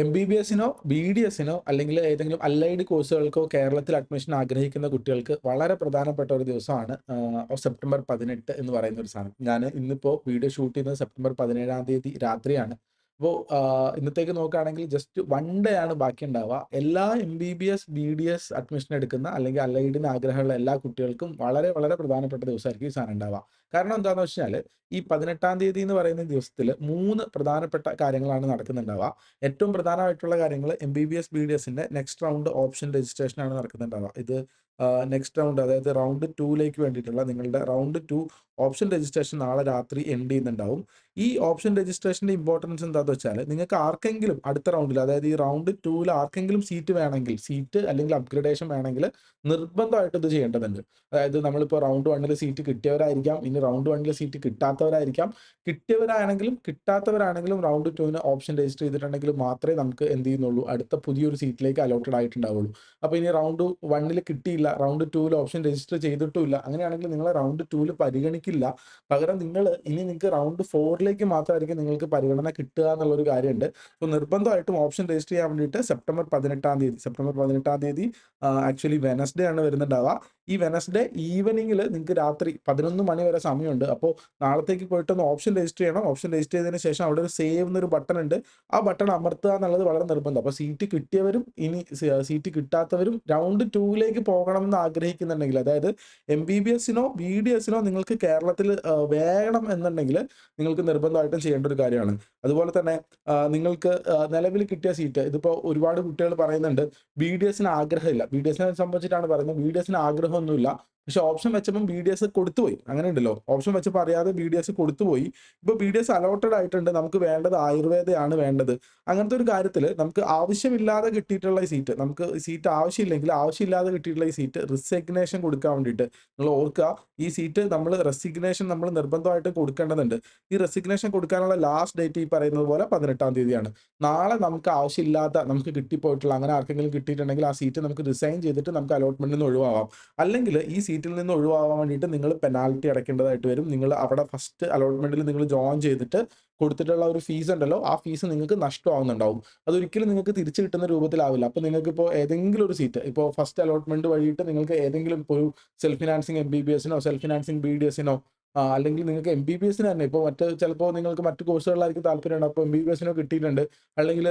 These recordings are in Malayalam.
എം-ബി-ബി-എസിനോ, ബി-ഡി-എസിനോ അല്ലെങ്കിൽ ഏതെങ്കിലും അലൈഡ് കോഴ്സുകൾക്കോ കേരളത്തിൽ അഡ്മിഷൻ ആഗ്രഹിക്കുന്ന കുട്ടികൾക്ക് വളരെ പ്രധാനപ്പെട്ട ഒരു ദിവസമാണ് സെപ്റ്റംബർ 18 എന്ന് പറയുന്ന ഒരു സാധനം. ഞാൻ ഇന്നിപ്പോ വീഡിയോ ഷൂട്ട് ചെയ്യുന്നത് സെപ്റ്റംബർ 17 തീയതി രാത്രിയാണ്. അപ്പോൾ ഇന്നത്തേക്ക് നോക്കുകയാണെങ്കിൽ ജസ്റ്റ് 1 ഡേ ആണ് ബാക്കിയുണ്ടാവുക. എല്ലാ എം-ബി-ബി-എസ്, ബി-ഡി-എസ് അഡ്മിഷൻ എടുക്കുന്ന അല്ലെങ്കിൽ അലൈഡിന് ആഗ്രഹമുള്ള എല്ലാ കുട്ടികൾക്കും വളരെ വളരെ പ്രധാനപ്പെട്ട ദിവസമായിരിക്കും ഈ സാധനം ഉണ്ടാവുക. കാരണം എന്താണെന്ന് വെച്ചാൽ ഈ 18 തീയതി എന്ന് പറയുന്ന ദിവസത്തിൽ 3 പ്രധാനപ്പെട്ട കാര്യങ്ങളാണ് നടക്കുന്നുണ്ടാവുക. ഏറ്റവും പ്രധാനമായിട്ടുള്ള കാര്യങ്ങൾ എം-ബി-ബി-എസ്, ബി-ഡി-എസിന്റെ നെക്സ്റ്റ് റൗണ്ട് ഓപ്ഷൻ രജിസ്ട്രേഷൻ ആണ് നടക്കുന്നുണ്ടാവുക. ഇത് നെക്സ്റ്റ് റൗണ്ട് അതായത് റൗണ്ട് 2ലേക്ക് വേണ്ടിയിട്ടുള്ള നിങ്ങളുടെ റൗണ്ട് 2 ഓപ്ഷൻ രജിസ്ട്രേഷൻ നാളെ രാത്രി എൻഡ് ചെയ്യുന്നുണ്ടാവും. ഈ ഓപ്ഷൻ രജിസ്ട്രേഷന്റെ ഇമ്പോർട്ടൻസ് എന്താണെന്ന് വെച്ചാൽ നിങ്ങൾക്ക് ആർക്കെങ്കിലും അടുത്ത റൗണ്ടിൽ അതായത് ഈ റൗണ്ട് 2ൽ ആർക്കെങ്കിലും സീറ്റ് വേണമെങ്കിൽ സീറ്റ് അല്ലെങ്കിൽ അപ്ഗ്രഡേഷൻ വേണമെങ്കിൽ നിർബന്ധമായിട്ട് ഇത് ചെയ്യേണ്ടതുണ്ട്. അതായത് നമ്മളിപ്പോൾ റൗണ്ട് 1ൽ സീറ്റ് കിട്ടിയവരായിരിക്കാം, ഇനി റൗണ്ട് 1ൽ സീറ്റ് കിട്ടാത്തവരായിരിക്കാം. കിട്ടിയവരാണെങ്കിലും കിട്ടാത്തവരാണെങ്കിലും റൗണ്ട് 2ന് ഓപ്ഷൻ രജിസ്റ്റർ ചെയ്തിട്ടുണ്ടെങ്കിൽ മാത്രമേ നമുക്ക് എന്ത് ചെയ്യുന്നുള്ളൂ അടുത്ത പുതിയൊരു സീറ്റിലേക്ക് അലോട്ടഡ് ആയിട്ടുണ്ടാവുള്ളൂ. അപ്പോൾ ഇനി റൗണ്ട് 1ൽ കിട്ടിയില്ല, റൗണ്ട് 2ൽ ഓപ്ഷൻ രജിസ്റ്റർ ചെയ്തിട്ടുമില്ല, അങ്ങനെയാണെങ്കിൽ നിങ്ങളെ റൗണ്ട് 2ൽ പരിഗണിക്കില്ല. പകരം ഇനി നിങ്ങൾക്ക് റൗണ്ട് 4ലേക്ക് മാത്രമായിരിക്കും നിങ്ങൾക്ക് പരിഗണന കിട്ടുക എന്നുള്ളൊരു കാര്യമുണ്ട്. അപ്പോൾ നിർബന്ധമായിട്ടും ഓപ്ഷൻ രജിസ്റ്റർ ചെയ്യാൻ വേണ്ടിയിട്ട് സെപ്റ്റംബർ 18 തീയതി ആക്ച്വലി വെനസ്ഡേ ആണ് വരുന്നുണ്ടാവുക. ഈ വെനസ്ഡേ ഈവനിങ്ങിൽ നിങ്ങൾക്ക് രാത്രി 11 മണി വരെ സമയമുണ്ട്. അപ്പോൾ നാളത്തേക്ക് പോയിട്ടൊന്ന് ഓപ്ഷൻ രജിസ്റ്റർ ചെയ്യണം. ഓപ്ഷൻ രജിസ്റ്റർ ചെയ്തതിന് ശേഷം അവിടെ ഒരു സേവ് എന്നൊരു ബട്ടൺ ഉണ്ട്. ആ ബട്ടൺ അമർത്തുക എന്നുള്ളത് വളരെ നിർബന്ധം. അപ്പോൾ സീറ്റ് കിട്ടിയവരും ഇനി സീറ്റ് കിട്ടാത്തവരും റൗണ്ട് 2ലേക്ക് പോകണമെന്ന് ആഗ്രഹിക്കുന്നുണ്ടെങ്കിൽ അതായത് എം-ബി-ബി-എസിനോ ബി-ഡി-എസിനോ നിങ്ങൾക്ക് കേരളത്തിൽ വേണം എന്നുണ്ടെങ്കിൽ നിങ്ങൾക്ക് നിർബന്ധമായിട്ടും ചെയ്യേണ്ട ഒരു കാര്യമാണ്. അതുപോലെ തന്നെ നിങ്ങൾക്ക് നിലവിൽ കിട്ടിയ സീറ്റ് ഇതിപ്പോൾ ഒരുപാട് കുട്ടികൾ പറയുന്നുണ്ട് ബി-ഡി-എസിന് ആഗ്രഹമില്ല. ബി-ഡി-എസിനെ സംബന്ധിച്ചിട്ടാണ് പറയുന്നത്. ബി-ഡി-എസിന് ആഗ്രഹമൊന്നുമില്ല. പക്ഷെ ഓപ്ഷൻ വെച്ചപ്പം ബി-ഡി-എസ് കൊടുത്തുപോയി. അങ്ങനെ ഉണ്ടല്ലോ. ഓപ്ഷൻ വെച്ചപ്പോൾ അറിയാതെ ബി-ഡി-എസ് കൊടുത്തുപോയി. ഇപ്പോൾ ബി-ഡി-എസ് അലോട്ടഡ് ആയിട്ടുണ്ട്. നമുക്ക് വേണ്ടത് ആയുർവേദയാണ് വേണ്ടത്. അങ്ങനത്തെ ഒരു കാര്യത്തിൽ നമുക്ക് ആവശ്യമില്ലാതെ കിട്ടിയിട്ടുള്ള ഈ സീറ്റ് നമുക്ക് സീറ്റ് ആവശ്യമില്ലെങ്കിൽ ആവശ്യമില്ലാതെ കിട്ടിയിട്ടുള്ള ഈ സീറ്റ് റിസിഗ്നേഷൻ കൊടുക്കാൻ വേണ്ടിയിട്ട് നിങ്ങൾ ഓർക്കുക. ഈ സീറ്റ് നമ്മൾ നിർബന്ധമായിട്ട് കൊടുക്കേണ്ടതുണ്ട്. ഈ റെസിഗ്നേഷൻ കൊടുക്കാനുള്ള ലാസ്റ്റ് ഡേറ്റ് ഈ പറയുന്നത് പോലെ 18 തീയതിയാണ്. നാളെ നമുക്ക് ആവശ്യമില്ലാത്ത നമുക്ക് കിട്ടിപ്പോയിട്ടുള്ള അങ്ങനെ ആർക്കെങ്കിലും കിട്ടിയിട്ടുണ്ടെങ്കിൽ ആ സീറ്റ് നമുക്ക് റിസൈൻ ചെയ്തിട്ട് നമുക്ക് അലോട്ട്മെന്റിൽ നിന്ന് ഒഴിവാവാം. അല്ലെങ്കിൽ ഈ സീറ്റിൽ നിന്ന് ഒഴിവാകാൻ വേണ്ടിയിട്ട് നിങ്ങൾ പെനാൽറ്റി അടയ്ക്കേണ്ടതായിട്ട് വരും. നിങ്ങൾ അവിടെ ഫസ്റ്റ് അലോട്ട്മെന്റിൽ നിങ്ങൾ ജോയിൻ ചെയ്തിട്ട് കൊടുത്തിട്ടുള്ള ഒരു ഫീസ് ഉണ്ടല്ലോ, ആ ഫീസ് നിങ്ങൾക്ക് നഷ്ടമാവുന്നുണ്ടാവും. അതൊരിക്കലും നിങ്ങൾക്ക് തിരിച്ചു കിട്ടുന്ന രൂപത്തിലാവില്ല. അപ്പോൾ നിങ്ങൾക്കിപ്പോൾ ഏതെങ്കിലും ഒരു സീറ്റ് ഇപ്പോൾ ഫസ്റ്റ് അലോട്ട്മെന്റ് വഴിയിട്ട് നിങ്ങൾക്ക് ഏതെങ്കിലും ഇപ്പോൾ ഒരു സെൽഫ് ഫിനാൻസിങ് എം-ബി-ബി-എസിനോ സെൽഫ് ഫിനാൻസിങ് ബി-ഡി-എസിനോ അല്ലെങ്കിൽ നിങ്ങൾക്ക് എം-ബി-ബി-എസിന് തന്നെ ഇപ്പോൾ ചിലപ്പോൾ നിങ്ങൾക്ക് മറ്റ് കോഴ്സുകളിലായിരിക്കും താല്പര്യമുണ്ട്. അപ്പോൾ എം-ബി-ബി-എസിനോ കിട്ടിയിട്ടുണ്ട്. അല്ലെങ്കിൽ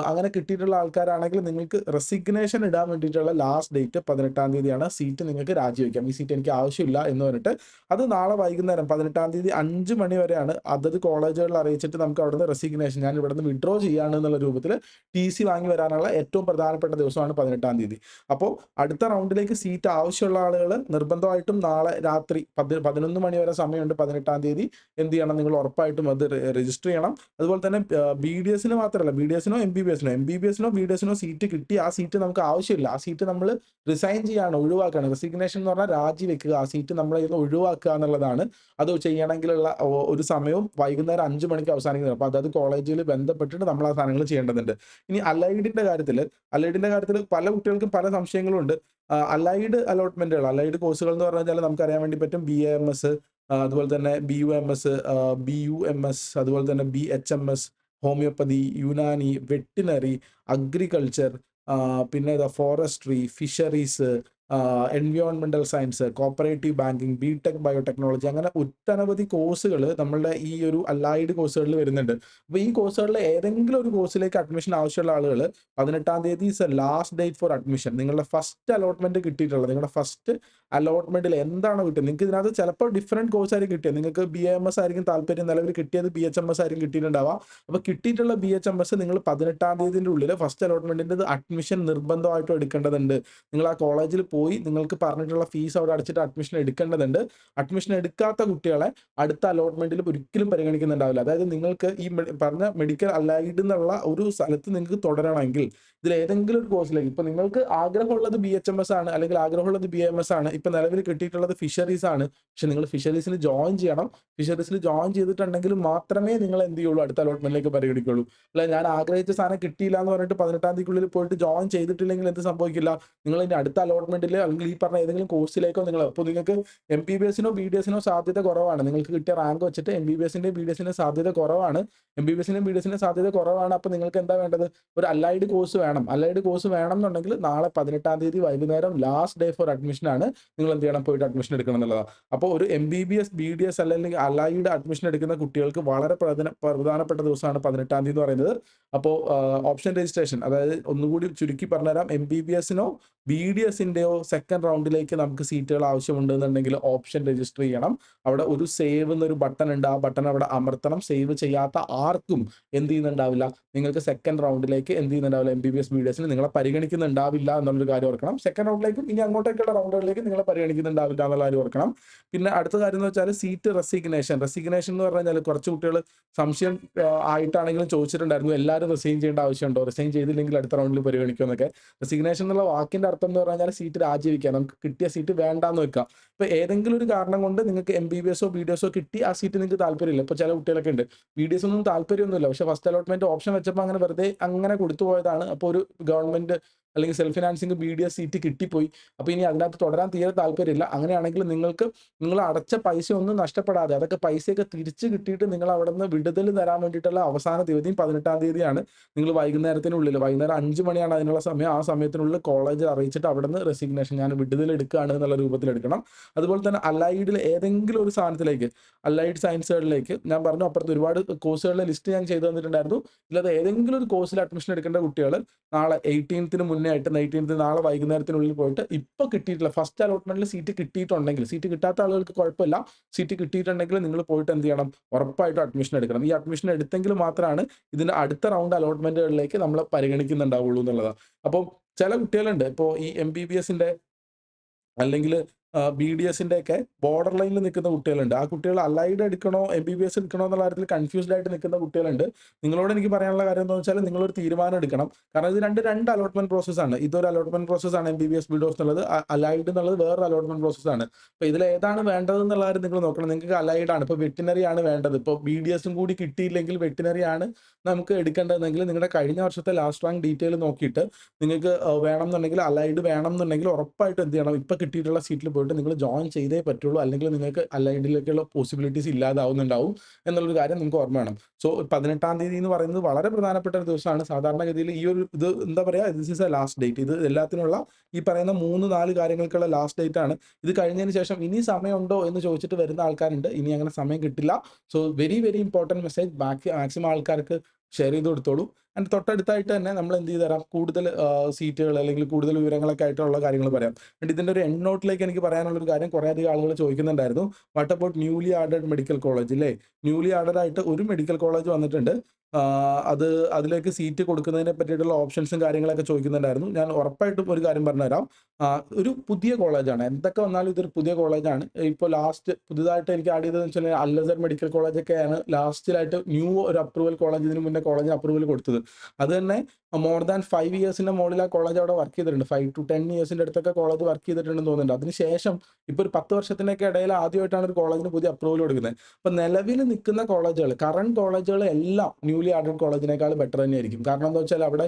അങ്ങനെ കിട്ടിയിട്ടുള്ള ആൾക്കാരാണെങ്കിൽ നിങ്ങൾക്ക് റെസിഗ്നേഷൻ ഇടാൻ വേണ്ടിയിട്ടുള്ള ലാസ്റ്റ് ഡേറ്റ് 18 തീയതിയാണ്. സീറ്റ് നിങ്ങൾക്ക് രാജിവെക്കാം. ഈ സീറ്റ് എനിക്ക് ആവശ്യമില്ല എന്ന് പറഞ്ഞിട്ട് അത് നാളെ വൈകുന്നേരം 18 തീയതി 5 മണി വരെയാണ് അതത് കോളേജുകളിൽ അറിയിച്ചിട്ട് നമുക്ക് അവിടുന്ന് റെസിഗ്നേഷൻ ഞാൻ ഇവിടുന്ന് വിഡ്രോ ചെയ്യാണ് എന്നുള്ള രൂപത്തിൽ ടി-സി വാങ്ങി വരാനുള്ള ഏറ്റവും പ്രധാനപ്പെട്ട ദിവസമാണ് 18 തീയതി. അപ്പോൾ അടുത്ത റൗണ്ടിലേക്ക് സീറ്റ് ആവശ്യമുള്ള ആളുകൾ നിർബന്ധമായിട്ടും നാളെ രാത്രി 11 മണി വരെ സമയമുണ്ട്. 18 തീയതി എന്ത് ചെയ്യണം? നിങ്ങൾ ഉറപ്പായിട്ടും അത് രജിസ്റ്റർ ചെയ്യണം. അതുപോലെ തന്നെ ബി-ഡി-എസിന് മാത്രമല്ല, ബി-ഡി-എസിനോ എം-ബി-ബി-എസിനോ സീറ്റ് കിട്ടി ആ സീറ്റ് നമുക്ക് ആവശ്യമില്ല. ആ സീറ്റ് നമ്മൾ റിസൈൻ ചെയ്യാണ്, ഒഴിവാക്കുകയാണ്. റെസിഗ്നേഷൻ എന്ന് പറഞ്ഞാൽ രാജിവെക്കുക. ആ സീറ്റ് നമ്മളെ കയ്യിൽ നിന്ന് ഒഴിവാക്കുക എന്നുള്ളതാണ്. അത് ചെയ്യണമെങ്കിലുള്ള ഒരു സമയവും വൈകുന്നേരം 5 മണിക്ക് അവസാനിക്കുന്നത്. അപ്പോൾ അതായത് കോളേജിൽ ബന്ധപ്പെട്ടിട്ട് നമ്മൾ ആ സാധനങ്ങൾ ചെയ്യേണ്ടതുണ്ട്. ഇനി അലൈഡിന്റെ കാര്യത്തിൽ പല കുട്ടികൾക്കും പല സംശയങ്ങളും ഉണ്ട്. അലൈഡ് കോഴ്സുകൾ എന്ന് പറഞ്ഞാൽ നമുക്കറിയാൻ വേണ്ടി പറ്റും ബി-എ-എം-എസ്, അതുപോലെ തന്നെ ബി-യു-എം-എസ്, ബി-യു-എം-എസ്, അതുപോലെ തന്നെ BHMS, homeopathy, Unani, veterinary, agriculture, പിന്നെ ഫോറസ്ട്രി, ഫിഷറീസ്, എൻവയോൺമെന്റൽ science, cooperative banking, BTech biotechnology, അങ്ങനെ ഒട്ടനവധി കോഴ്സുകൾ നമ്മളുടെ ഈ ഒരു അലൈഡ് കോഴ്സുകളിൽ വരുന്നുണ്ട്. അപ്പോൾ ഈ കോഴ്സുകളിൽ ഏതെങ്കിലും ഒരു കോഴ്സിലേക്ക് അഡ്മിഷൻ ആവശ്യമുള്ള ആളുകൾ 18 തീയതി is A last date for admission. നിങ്ങളുടെ ഫസ്റ്റ് അലോട്ട്മെന്റ് കിട്ടിയിട്ടുള്ളത് നിങ്ങളുടെ ഫസ്റ്റ് അലോട്ട്മെന്റിൽ എന്താണോ കിട്ടിയത് നിങ്ങൾക്ക് ഇതിനകത്ത് ചിലപ്പോൾ ഡിഫറെന്റ് കോഴ്സ് ആയിരിക്കും കിട്ടിയത്. നിങ്ങൾക്ക് ബി-എം-എസ് ആയിരിക്കും താല്പര്യം, നിലവിൽ കിട്ടിയത് ബി-എച്ച്-എം-എസ് ആയിരിക്കും കിട്ടിയിട്ടുണ്ടാവുക. അപ്പോൾ കിട്ടിയിട്ടുള്ള ബി-എച്ച്-എം-എസ് നിങ്ങൾ 18 തീയതിന്റെ ഉള്ളിൽ ഫസ്റ്റ് അലോട്ട്മെന്റിന്റെ അഡ്മിഷൻ നിർബന്ധമായിട്ടും എടുക്കേണ്ടതുണ്ട്. നിങ്ങൾ ആ കോളേജിൽ പോയി നിങ്ങൾക്ക് പറഞ്ഞിട്ടുള്ള ഫീസ് അവിടെ അടച്ചിട്ട് അഡ്മിഷൻ എടുക്കേണ്ടതുണ്ട്. അഡ്മിഷൻ എടുക്കാത്ത കുട്ടികളെ അടുത്ത അലോട്ട്മെന്റിൽ ഒരിക്കലും പരിഗണിക്കുന്നുണ്ടാവില്ല. അതായത് നിങ്ങൾക്ക് ഈ പറഞ്ഞ മെഡിക്കൽ അലൈഡ് എന്നുള്ള ഒരു സ്ഥലത്ത് നിങ്ങൾക്ക് തുടരണമെങ്കിൽ ഇതിൽ ഏതെങ്കിലും ഒരു കോഴ്സിലേക്ക് ഇപ്പോൾ നിങ്ങൾക്ക് ആഗ്രഹമുള്ളത് ബി-എച്ച്-എം-എസ് ആണ് അല്ലെങ്കിൽ ആഗ്രഹമുള്ളത് ബി-എം-എസ് ആണ്, ഇപ്പൊ നിലവിൽ കിട്ടിയിട്ടുള്ളത് ഫിഷറീസ് ആണ്, പക്ഷെ നിങ്ങൾ ഫിഷറീസിൽ ജോയിൻ ചെയ്യണം. ഫിഷറീസിൽ ജോയിൻ ചെയ്തിട്ടുണ്ടെങ്കിൽ മാത്രമേ നിങ്ങൾ എന്ത് ചെയ്യുള്ളൂ അടുത്ത അലോട്ട്മെന്റിലേക്ക് പരിഗണിക്കുള്ളൂ. അല്ല ഞാൻ ആഗ്രഹിച്ച സാധനം കിട്ടിയില്ല എന്ന് പറഞ്ഞിട്ട് 18 തീയതിക്കുള്ളിൽ പോയിട്ട് ജോയിൻ ചെയ്തിട്ടില്ലെങ്കിൽ എന്ത് സംഭവിക്കില്ല? നിങ്ങൾ ഇനി അടുത്ത അലോട്ട്മെന്റ് റൗണ്ടിൽ അല്ലെങ്കിൽ ഈ പറഞ്ഞ ഏതെങ്കിലും കോഴ്സിലേക്കോ അപ്പോൾ നിങ്ങൾക്ക് MBBSനോ BDSനോ സാധ്യത കുറവാണ്. നിങ്ങൾക്ക് കിട്ടിയ റാങ്ക് വെച്ചിട്ട് MBBSന്റെയും BDSന്റെയും സാധ്യത കുറവാണ്. MBBSന്റെയും BDSന്റെയും സാധ്യത കുറവാണ്. അപ്പോൾ നിങ്ങൾക്ക് എന്താ വേണ്ടത്? ഒരു അലൈഡ് കോഴ്സ് വേണം. അലൈഡ് കോഴ്സ് വേണം എന്നുണ്ടെങ്കിൽ നാളെ 18-ാം തീയതി വൈകുന്നേരം ലാസ്റ്റ് ഡേ ഫോർ അഡ്മിഷൻ ആണ്. നിങ്ങൾ എന്ത് ചെയ്യണം? പോയിട്ട് അഡ്മിഷൻ എടുക്കണം എന്നുള്ളതാണ്. അപ്പോൾ ഒരു MBBS BDS അല്ലെങ്കിൽ അലൈഡ് അഡ്മിഷൻ എടുക്കുന്ന കുട്ടികൾക്ക് വളരെ പ്രധാനപ്പെട്ട ദിവസമാണ് 18-ാം തീയതി എന്ന് പറയുന്നത്. അപ്പോൾ ഓപ്ഷൻ രജിസ്ട്രേഷൻ, അതായത് ഒന്നുകൂടി ചുരുക്കി പറഞ്ഞുതരാം, MBBSനോ BDSന്റെയോ സെക്കൻഡ് റൗണ്ടിലേക്ക് നമുക്ക് സീറ്റുകൾ ആവശ്യമുണ്ടെന്നുണ്ടെങ്കിൽ ഓപ്ഷൻ രജിസ്റ്റർ ചെയ്യണം. അവിടെ ഒരു സേവ് എന്നൊരു ബട്ടൺ ഉണ്ട്. ആ ബട്ടൺ അവിടെ അമർത്തണം. സേവ് ചെയ്യാത്ത ആർക്കും എന്ത് ചെയ്യുന്നുണ്ടാവില്ല, നിങ്ങൾക്ക് സെക്കൻഡ് റൗണ്ടിലേക്ക് എന്ത് ചെയ്യുന്നുണ്ടാവില്ല, MBBS BDSന് നിങ്ങളെ പരിഗണിക്കുന്നുണ്ടാവില്ല എന്നുള്ളൊരു കാര്യം ഓർക്കണം. സെക്കൻഡ് റൗണ്ടിലേക്കും ഇനി അങ്ങോട്ടേക്കുള്ള റൗണ്ടുകളിലേക്ക് നിങ്ങളെ പരിഗണിക്കുന്നുണ്ടാവില്ല എന്നുള്ള കാര്യം ഓർക്കണം. പിന്നെ അടുത്ത കാര്യം എന്ന് വെച്ചാൽ സീറ്റ് റെസിഗ്നേഷൻ എന്ന് പറഞ്ഞു കഴിഞ്ഞാൽ കുറച്ച് കുട്ടികൾ സംശയം ആയിട്ടാണെങ്കിലും ചോദിച്ചിട്ടുണ്ടായിരുന്നു, എല്ലാവരും റിസൈൻ ചെയ്യേണ്ട ആവശ്യമുണ്ടോ, റിസൈൻ ചെയ്തില്ലെങ്കിൽ അടുത്ത റൗണ്ടിൽ പരിഗണിക്കുമെന്നൊക്കെ. റെസിഗ്നേഷൻ എന്നുള്ള വാക്കിന്റെ അർത്ഥം എന്ന് പറഞ്ഞാൽ സീറ്റ് രാജിവെക്കുക, നമുക്ക് കിട്ടിയ സീറ്റ് വേണ്ടാന്ന് വെക്കാം. ഇപ്പൊ ഏതെങ്കിലും ഒരു കാരണം കൊണ്ട് നിങ്ങൾക്ക് MBBSോ BDSോ കിട്ടി, ആ സീറ്റ് നിങ്ങൾക്ക് താല്പര്യമില്ല. ഇപ്പൊ ചില കുട്ടികളൊക്കെ ഉണ്ട് BDS ഒന്നും താല്പര്യമൊന്നുമില്ല, പക്ഷെ ഫസ്റ്റ് അലോട്ട്മെന്റ് ഓപ്ഷൻ വെച്ചപ്പോൾ അങ്ങനെ വെറുതെ അങ്ങനെ കൊടുത്തു പോയതാണ്. അപ്പോൾ ഒരു ഗവൺമെന്റ് അല്ലെങ്കിൽ സെൽഫ് ഫിനാൻസിങ് BDS സീറ്റ് കിട്ടിപ്പോയി. അപ്പോൾ ഇനി അതിനകത്ത് തുടരാൻ തീരെ താല്പര്യമില്ല. അങ്ങനെയാണെങ്കിൽ നിങ്ങൾ അടച്ച പൈസ ഒന്നും നഷ്ടപ്പെടാതെ അതൊക്കെ പൈസയൊക്കെ തിരിച്ച് കിട്ടിയിട്ട് നിങ്ങൾ അവിടെ നിന്ന് വിടുതൽ തരാൻ വേണ്ടിയിട്ടുള്ള അവസാന തീയതിയും 18-ാം തീയതിയാണ്. നിങ്ങൾ വൈകുന്നേരത്തിനുള്ളിൽ, വൈകുന്നേരം 5 മണിയാണ് അതിനുള്ള സമയം, ആ സമയത്തിനുള്ളിൽ കോളേജ് അറിയിച്ചിട്ട് അവിടെ നിന്ന് റെസിഗ്നേഷൻ, ഞാൻ വിടുതൽ എടുക്കുകയാണ് എന്നുള്ള രൂപത്തിൽ എടുക്കണം. അതുപോലെ തന്നെ അലൈഡിൽ ഏതെങ്കിലും ഒരു സാധനത്തിലേക്ക്, അലൈഡ് സയൻസുകളിലേക്ക് ഞാൻ പറഞ്ഞു, അപ്പുറത്ത് ഒരുപാട് കോഴ്സുകളുടെ ലിസ്റ്റ് ഞാൻ ചെയ്തു തന്നിട്ടുണ്ടായിരുന്നു. ഇല്ലാതെ ഏതെങ്കിലും ഒരു കോഴ്സിൽ അഡ്മിഷൻ എടുക്കേണ്ട കുട്ടികൾ നാളെ 18ന് മുന്നേ ആയിട്ട് 19th നാളെ വൈകുന്നേരത്തിനുള്ളിൽ പോയിട്ട് ഇപ്പോൾ കിട്ടിയിട്ടുള്ള ഫസ്റ്റ് അലോട്ട്മെന്റിൽ സീറ്റ് കിട്ടിയിട്ടുണ്ടെങ്കിൽ, സീറ്റ് കിട്ടാത്ത ആളുകൾക്ക് കുഴപ്പമില്ല, സീറ്റ് കിട്ടിയിട്ടുണ്ടെങ്കിൽ നിങ്ങൾ പോയിട്ട് എന്ത് ചെയ്യണം? ഉറപ്പായിട്ടും അഡ്മിഷൻ എടുക്കണം. ഈ അഡ്മിഷൻ എടുത്തെങ്കിൽ മാത്രമാണ് ഇതിന്റെ അടുത്ത റൗണ്ട് അലോട്ട്മെന്റുകളിലേക്ക് നമ്മൾ പരിഗണിക്കുന്നുണ്ടാവുള്ളൂ എന്നുള്ളതാണ്. അപ്പോൾ ചില കുട്ടികളുണ്ട്, ഇപ്പോൾ ഈ MBBSന്റെ അല്ലെങ്കിൽ BDSന്റെ ഒക്കെ ബോർഡർ ലൈനിൽ നിൽക്കുന്ന കുട്ടികളുണ്ട്. ആ കുട്ടികൾ അലൈഡ് എടുക്കണോ MBBS എടുക്കണോ എന്നുള്ള കാര്യത്തിൽ കൺഫ്യൂസ്ഡ് ആയിട്ട് നിൽക്കുന്ന കുട്ടികളുണ്ട്. നിങ്ങളോട് എനിക്ക് പറയാനുള്ള കാര്യം എന്താണെന്ന് വെച്ചാൽ, നിങ്ങളൊരു തീരുമാനം എടുക്കണം. കാരണം ഇത് രണ്ട് അലോട്ട്മെന്റ് പ്രോസസ്സാണ്. ഇതൊരു അലോട്ട്മെന്റ് പ്രോസസ്സാണ് MBBS BDS എന്നുള്ളത്, അലൈഡ് എന്നുള്ളത് വേറൊരു അലോട്ട്മെന്റ് പ്രോസസ്സാണ്. അപ്പോൾ ഇതിൽ ഏതാണ് വേണ്ടത് എന്നുള്ള കാര്യം നിങ്ങൾ നോക്കണം. നിങ്ങൾക്ക് അലൈഡ് ആണ്, ഇപ്പോൾ വെറ്റിനറി ആണ് വേണ്ടത്, ഇപ്പോൾ BDSും കൂടി കിട്ടിയില്ലെങ്കിൽ വെറ്റിനറി ആണ് നമുക്ക് എടുക്കേണ്ടതെങ്കിൽ നിങ്ങളുടെ കഴിഞ്ഞ വർഷത്തെ ലാസ്റ്റ് റാങ്ക് ഡീറ്റെയിൽ നോക്കിയിട്ട് നിങ്ങൾക്ക് വേണമെന്നുണ്ടെങ്കിൽ, അലൈഡ് വേണമെന്നുണ്ടെങ്കിൽ ഉറപ്പായിട്ടും എന്ത് ചെയ്യണം? ഇപ്പോൾ കിട്ടിയിട്ടുള്ള സീറ്റിൽ പോയിട്ട് നിങ്ങൾ ജോയിൻ ചെയ്തേ പറ്റുള്ളൂ. അല്ലെങ്കിൽ നിങ്ങൾക്ക് അലൈഡിലേക്കുള്ള പോസിബിലിറ്റീസ് ഇല്ലാതാവുന്നുണ്ടാവും എന്നുള്ളൊരു കാര്യം നമുക്ക് ഓർമ്മ വേണം. സോ 18-ാം തീയതി എന്ന് പറയുന്നത് വളരെ പ്രധാനപ്പെട്ട ഒരു ദിവസമാണ്. സാധാരണഗതിയിൽ ഈ ഒരു ഇത് എന്താ പറയുക, this is A last date. ഇത് എല്ലാത്തിനുള്ള ഈ പറയുന്ന 3-4 കാര്യങ്ങൾക്കുള്ള ലാസ്റ്റ് ഡേറ്റ് ആണ്. ഇത് കഴിഞ്ഞതിന് ശേഷം ഇനി സമയമുണ്ടോ എന്ന് ചോദിച്ചിട്ട് വരുന്ന ആൾക്കാരുണ്ട്. ഇനി അങ്ങനെ സമയം കിട്ടില്ല. So very very important message, maximum ആൾക്കാർക്ക് ഷെയർ ചെയ്ത് കൊടുത്തോളൂ. ആൻഡ് തൊട്ടടുത്തായിട്ട് തന്നെ നമ്മൾ എന്ത് ചെയ്ത് തരാം, കൂടുതൽ സീറ്റുകൾ അല്ലെങ്കിൽ കൂടുതൽ വിവരങ്ങളൊക്കെ ആയിട്ടുള്ള കാര്യങ്ങൾ പറയാം. ആൻഡ് ഇതിൻ്റെ ഒരു എൻഡ് നോട്ടിലേക്ക് എനിക്ക് പറയാനുള്ളൊരു കാര്യം, കുറേ അധികം ആളുകൾ ചോദിക്കുന്നുണ്ടായിരുന്നു, what about newly added medical college ഇല്ലേ? ന്യൂലി ആഡഡ് ആയിട്ട് ഒരു മെഡിക്കൽ കോളേജ് വന്നിട്ടുണ്ട്. അതിലേക്ക് സീറ്റ് കൊടുക്കുന്നതിനെ പറ്റിയിട്ടുള്ള ഓപ്ഷൻസും കാര്യങ്ങളൊക്കെ ചോദിക്കുന്നുണ്ടായിരുന്നു. ഞാൻ ഉറപ്പായിട്ടും ഒരു കാര്യം പറഞ്ഞുതരാം. ഒരു പുതിയ കോളേജാണ്. എന്തൊക്കെ വന്നാലും ഇതൊരു പുതിയ കോളേജാണ്. ഇപ്പോൾ ലാസ്റ്റ് പുതുതായിട്ട് എനിക്ക് ആഡ് ചെയ്തതെന്ന് വെച്ചാൽ അൽ-അസർ മെഡിക്കൽ കോളേജൊക്കെയാണ് ലാസ്റ്റിലായിട്ട് ഒരു അപ്രൂവൽ കോളേജ്, ഇതിന് മുന്നേ കോളേജിന് അപ്രൂവൽ കൊടുത്തത്. അത് തന്നെ മോർ ദാൻ 5 ഇയേഴ്സിന്റെ മുകളിൽ ആ കോളേജ് അവിടെ വർക്ക് ചെയ്തിട്ടുണ്ട്. 5 to 10 ഇയേഴ്സിന്റെ അടുത്തൊക്കെ കോളേജ് വർക്ക് ചെയ്തിട്ടുണ്ടെന്ന് തോന്നുന്നുണ്ട്. അതിനുശേഷം ഇപ്പോൾ ഒരു 10 വർഷത്തിനൊക്കെ ഇടയിൽ ആദ്യമായിട്ടാണ് ഒരു കോളേജിന് പുതിയ അപ്രൂവൽ കൊടുക്കുന്നത്. അപ്പോൾ നിലവിൽ നിൽക്കുന്ന കോളേജുകൾ, കറണ്ട് കോളേജുകൾ എല്ലാം ന്യൂലി ആഡഡ് കോളേജിനേക്കാൾ ബെറ്റർ തന്നെയായിരിക്കും. കാരണം എന്താ വെച്ചാൽ അവിടെ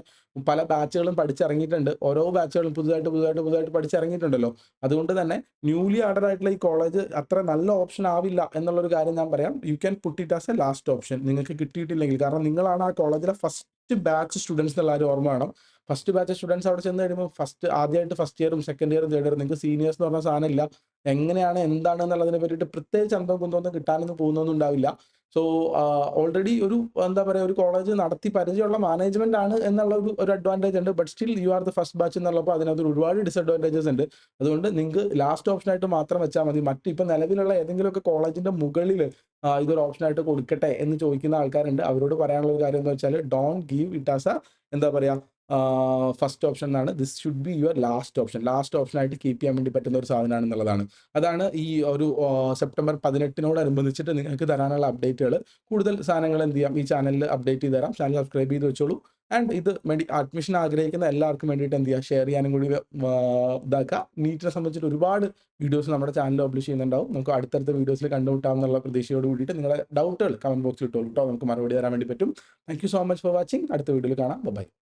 പല ബാച്ചുകളും പഠിച്ചിറങ്ങിയിട്ടുണ്ട്. ഓരോ ബാച്ചുകളും പുതുതായിട്ട് പഠിച്ചിറങ്ങിയിട്ടുണ്ടല്ലോ. അതുകൊണ്ട് തന്നെ ന്യൂലി ആഡഡ് ആയിട്ടുള്ള ഈ കോളേജ് അത്ര നല്ല ഓപ്ഷൻ ആവില്ല എന്നുള്ളൊരു കാര്യം ഞാൻ പറയാം. You can put it as A last option, നിങ്ങൾക്ക് കിട്ടിയിട്ടില്ലെങ്കിൽ. കാരണം നിങ്ങളാണ് ആ കോളേജിലെ ഫസ്റ്റ് ബാച്ച് സ്റ്റുഡൻസ് എന്നുള്ള കാര്യം ഓർമ്മ വേണം. ഫസ്റ്റ് ബാച്ച് സ്റ്റുഡൻസ് അവിടെ ചെന്ന് കഴിയുമ്പോൾ ആദ്യമായിട്ട് ഫസ്റ്റ് ഇയറും സെക്കൻഡ് ഇയറും തേർഡ് ഇയറും, നിങ്ങൾക്ക് സീനിയേഴ്സ് എന്ന് പറഞ്ഞ സാധനം ഇല്ല. എങ്ങനെയാണ് എന്താണ് എന്നുള്ളതിനെ പറ്റിയിട്ട് പ്രത്യേകിച്ച് അന്തം കുന്തമൊന്നും കിട്ടാനൊന്നും പോകുന്നൊന്നും ഉണ്ടാവില്ല. സോ ഓൾറെഡി ഒരു എന്താ പറയുക, ഒരു കോളേജ് നടത്തി പരിചയമുള്ള മാനേജ്മെന്റ് ആണ് എന്നുള്ള ഒരു അഡ്വാൻറ്റേജ് ഉണ്ട്. But still you are the first batch എന്നുള്ളപ്പോൾ അതിനകത്ത് ഒരുപാട് ഡിസഡ്വാൻറ്റേജസ് ഉണ്ട്. അതുകൊണ്ട് നിങ്ങൾക്ക് ലാസ്റ്റ് ഓപ്ഷനായിട്ട് മാത്രം വെച്ചാൽ മതി. ഇപ്പം നിലവിലുള്ള ഏതെങ്കിലുമൊക്കെ കോളേജിന്റെ മുകളിൽ ഇതൊരു ഓപ്ഷനായിട്ട് കൊടുക്കട്ടെ എന്ന് ചോദിക്കുന്ന ആൾക്കാരുണ്ട്. അവരോട് പറയാനുള്ള ഒരു കാര്യം എന്ന് വെച്ചാൽ, ഡോണ്ട് ഗീവ് ഇറ്റ് ആസ് എന്താ പറയുക, ഫസ്റ്റ് ഓപ്ഷൻ എന്നാണ്. This should be your last ഓപ്ഷനായിട്ട് കീപ്പ് ചെയ്യാൻ വേണ്ടി പറ്റുന്ന ഒരു സാധനമാണ് എന്നുള്ളതാണ്. അതാണ് ഈ ഒരു സെപ്റ്റംബർ 18-നോടനുബന്ധിച്ചിട്ട് നിങ്ങൾക്ക് തരാനുള്ള അപ്ഡേറ്റുകൾ. കൂടുതൽ സാധനങ്ങൾ എന്ത് ചെയ്യാം, ഈ ചാനലിൽ അപ്ഡേറ്റ് ചെയ്ത് തരാം. ചാനൽ സബ്സ്ക്രൈബ് ചെയ്ത് വെച്ചോളൂ. ആൻഡ് ഇത് അഡ്മിഷൻ ആഗ്രഹിക്കുന്ന എല്ലാവർക്കും വേണ്ടിയിട്ട് എന്ത് ചെയ്യുക, ഷെയർ ചെയ്യാനും കൂടി ഇതാക്കുക. നീറ്റിനെ സംബന്ധിച്ചിട്ട് ഒരുപാട് വീഡിയോസ് നമ്മുടെ ചാനലിൽ പബ്ലിഷ് ചെയ്യുന്നുണ്ടാവും. നമുക്ക് അടുത്തടുത്ത വീഡിയോസിൽ കണ്ടുമുട്ടാമെന്നുള്ള പ്രതീക്ഷയോട് കൂടിയിട്ട് നിങ്ങളുടെ ഡൗട്ടുകൾ കമന്റ് ബോക്സിൽ ഇട്ടോളൂ കേട്ടോ. നമുക്ക് മറുപടി തരാൻ വേണ്ടി പറ്റും. Thank you so much for watching. അടുത്ത വീഡിയോയിൽ കാണാം. ബൈ.